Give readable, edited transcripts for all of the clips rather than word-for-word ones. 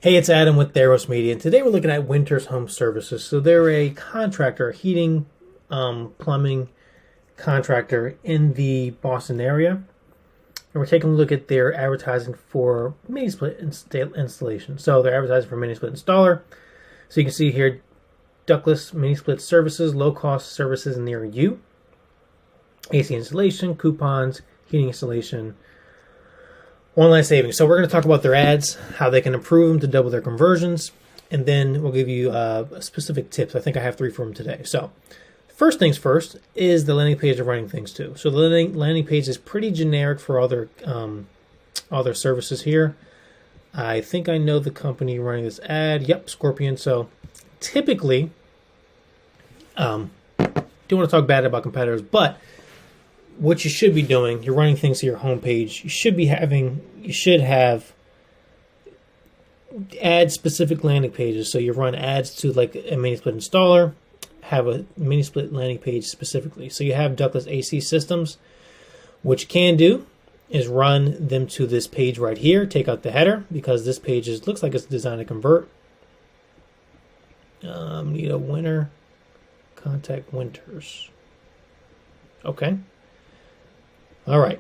Hey, it's Adam with ROAS Media, and today we're looking at Winters Home Services. So they're a contractor, a heating, plumbing contractor in the Boston area. And we're taking a look at their advertising for mini split installation. So they're advertising for mini split installer. So you can see here, ductless mini split services, low cost services near you. AC installation, coupons, heating installation, online savings. So we're going to talk about their ads, how they can improve them to double their conversions, and then we'll give you specific tips. I think I have 3 for them today. So first things first is the landing page they're running things to. So the landing page is pretty generic for all their services here. I think I know the company running this ad. Yep, Scorpion. So typically, don't want to talk bad about competitors, but what you should be doing, you're running things to your homepage. You should have ad specific landing pages. So you run ads to like a mini split installer, have a mini split landing page specifically. So you have ductless AC systems. What you can do is run them to this page right here. Take out the header because this page looks like it's designed to convert. Need a winner. Contact Winters. Okay. All right.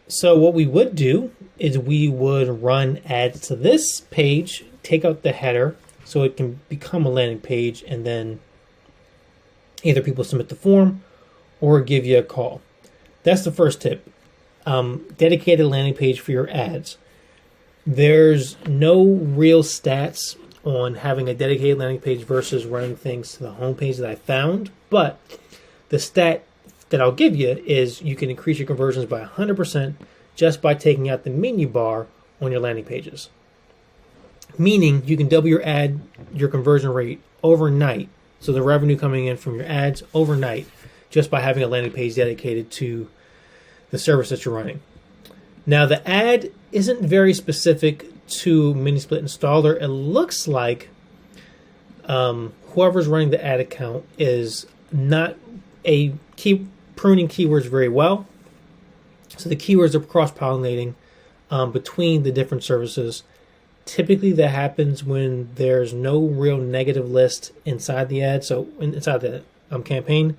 So what we would do is we would run ads to this page, take out the header so it can become a landing page, and then either people submit the form or give you a call. That's the first tip. Dedicated landing page for your ads. There's no real stats on having a dedicated landing page versus running things to the homepage that I found, but the stat that I'll give you is you can increase your conversions by 100% just by taking out the menu bar on your landing pages. Meaning you can double your conversion rate overnight. So the revenue coming in from your ads overnight just by having a landing page dedicated to the service that you're running. Now the ad isn't very specific to mini split installer. It looks like whoever's running the ad account is not pruning keywords very well. So the keywords are cross-pollinating between the different services. Typically that happens when there's no real negative list inside the ad, so inside the campaign.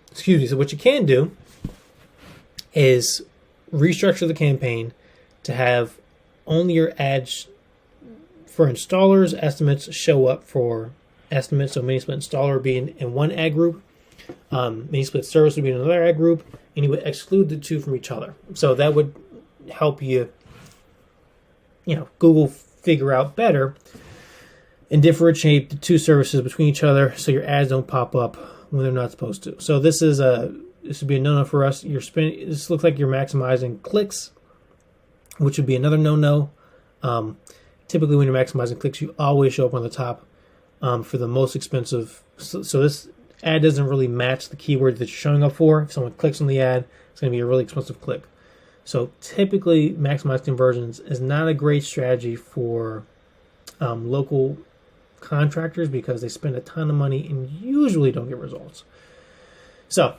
Excuse me. So what you can do is restructure the campaign to have only your ads for installers estimates show up for estimates. So mini split installer being in one ad group, mini split service would be in another ad group, and you would exclude the two from each other. So that would help you, Google figure out better and differentiate the two services between each other, so your ads don't pop up when they're not supposed to. So this would be a no-no for us. This looks like you're maximizing clicks, which would be another no-no. Typically, when you're maximizing clicks, you always show up on the top for the most expensive. So this ad doesn't really match the keyword that you're showing up for. If someone clicks on the ad, it's going to be a really expensive click. So typically, maximized conversions is not a great strategy for local contractors because they spend a ton of money and usually don't get results. So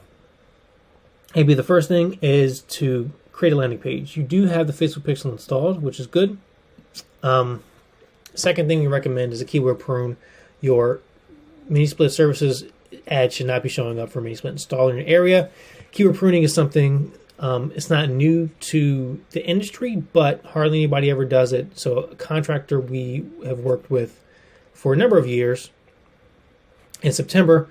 maybe the first thing is to create a landing page. You do have the Facebook pixel installed, which is good. Second thing we recommend is a keyword prune. Your mini split services ad should not be showing up for mini split installer in your area. Keyword pruning is something, it's not new to the industry, but hardly anybody ever does it. So a contractor we have worked with for a number of years, in September,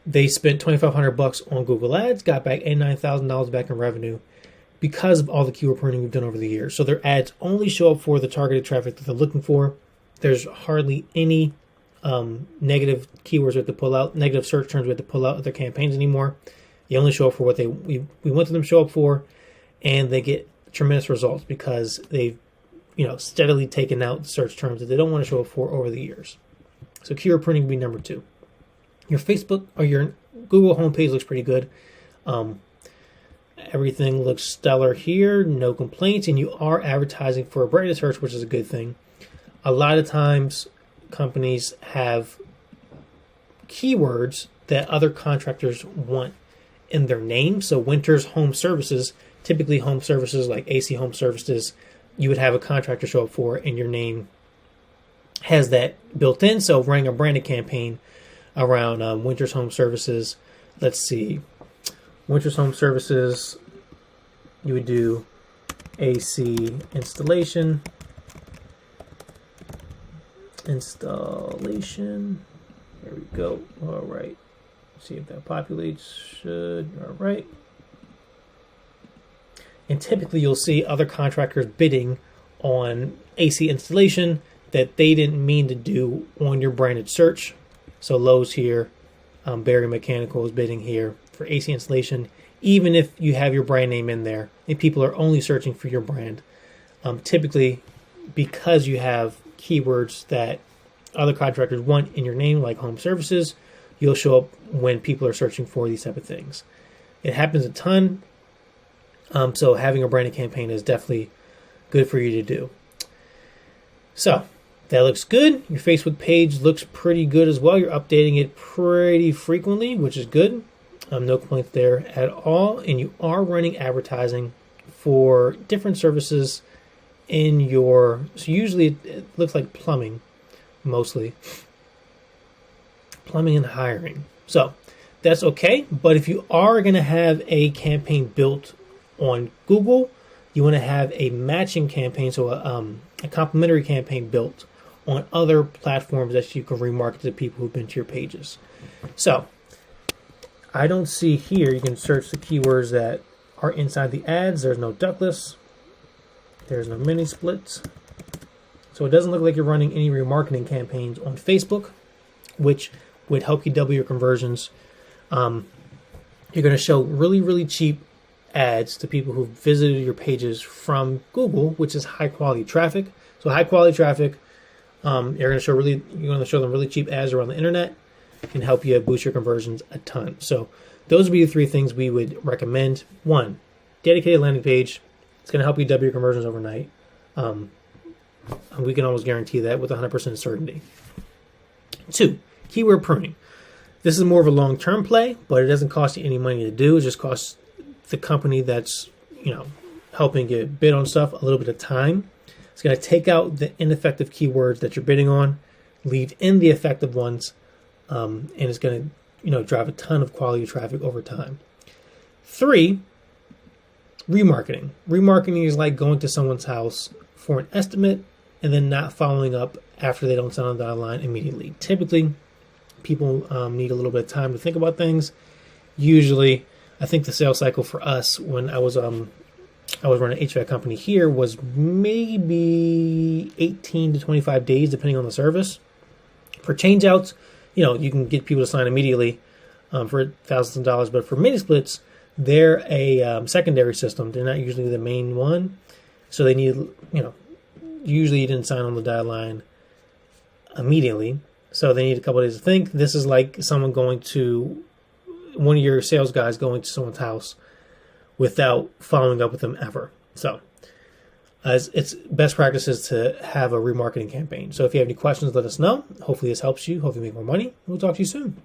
they spent $2,500 on Google Ads, got back $89,000 back in revenue because of all the keyword pruning we've done over the years. So their ads only show up for the targeted traffic that they're looking for. There's hardly any negative keywords we have to pull out, negative search terms we have to pull out of their campaigns anymore. They only show up for what we want them to show up for, and they get tremendous results because they've steadily taken out search terms that they don't want to show up for over the years. So keyword pruning would be number 2. Your Facebook or your Google homepage looks pretty good. Everything looks stellar here, no complaints, and you are advertising for a branded search, which is a good thing. A lot of times companies have keywords that other contractors want in their name. So Winters Home Services, typically home services like AC Home Services, you would have a contractor show up for in your name has that built in. So running a branded campaign around Winter's Home Services. Let's see. Winter's Home Services, you would do AC installation. There we go. All right. See if that populates. Should. All right. And typically you'll see other contractors bidding on AC installation that they didn't mean to do on your branded search. So Lowe's here, Barry Mechanical is bidding here for AC installation, even if you have your brand name in there and people are only searching for your brand. Typically, because you have keywords that other contractors want in your name, like home services, you'll show up when people are searching for these type of things. It happens a ton. So having a branded campaign is definitely good for you to do. So that looks good. Your Facebook page looks pretty good as well. You're updating it pretty frequently, which is good. No complaints there at all. And you are running advertising for different services in your, so usually it looks like plumbing, mostly. Plumbing and hiring. So that's okay. But if you are going to have a campaign built on Google, you want to have a matching campaign, so a complementary campaign built on other platforms that you can remarket to people who've been to your pages. So I don't see here, you can search the keywords that are inside the ads. There's no ductless. There's no mini splits. So it doesn't look like you're running any remarketing campaigns on Facebook, which would help you double your conversions. You're going to show really, really cheap ads to people who visited your pages from Google, which is high quality traffic. So high quality traffic, you're going to show them really cheap ads around the internet, can help you boost your conversions a ton. So those would be the three things we would recommend. One, dedicated landing page. It's going to help you double your conversions overnight. And we can almost guarantee that with 100% certainty. Two, keyword pruning. This is more of a long-term play, but it doesn't cost you any money to do. It just costs the company that's, helping you bid on stuff a little bit of time. It's going to take out the ineffective keywords that you're bidding on, leave in the effective ones, and it's going to, drive a ton of quality traffic over time. Three, remarketing. Remarketing is like going to someone's house for an estimate and then not following up after they don't send on the dotted line immediately. Typically, people need a little bit of time to think about things. Usually, I think the sales cycle for us when I was running an HVAC company here was maybe 18 to 25 days, depending on the service. For changeouts, you can get people to sign immediately for thousands of dollars. But for mini splits, they're a secondary system. They're not usually the main one. So they need, usually you didn't sign on the dotted line immediately. So they need a couple of days to think. This is like someone one of your sales guys going to someone's house without following up with them ever. So as it's best practices to have a remarketing campaign. So if you have any questions, let us know. Hopefully this helps you. Hopefully you make more money. We'll talk to you soon.